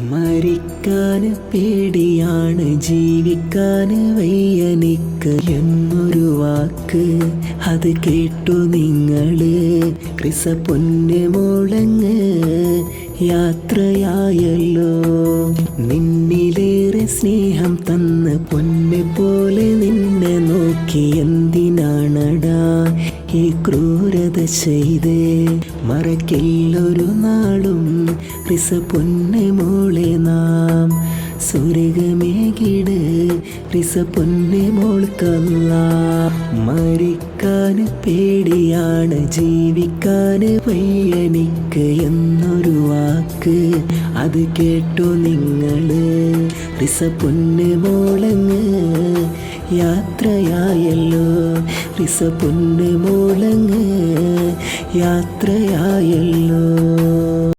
മരിക്കാൻ പേടിയാണ് ജീവിക്കാൻ വയ്യനിക്ക് എന്നൊരു വാക്ക് അത് കേട്ടു നിങ്ങള് ക്രിസ പൊന്ന് മോളങ്ങ് യാത്രയായല്ലോ. നിന്നിലേറെ സ്നേഹം തന്ന പൊന്നെ പോലെ നിന്നെ നോക്കി എന്തിനാണടാ ഈ ക്രൂരത ചെയ്ത്. മറക്കില്ലൊരു നാളും റിസ പൊന്നെ മോളെ നാം സ്വർഗമേകിട് റിസ പൊന്നെ മോൾക്കല്ല. മരിക്കാൻ പേടിയാണ് ജീവിക്കാൻ വയ്യനിക്ക് എന്നൊരു വാക്ക് അത് കേട്ടു നിങ്ങള് റിസ പൊന്നെ മോളങ്ങ് യാത്രയായല്ലോ. റിസ പൊന്നെ മോളങ്ങ് യാത്രയായല്ലോ.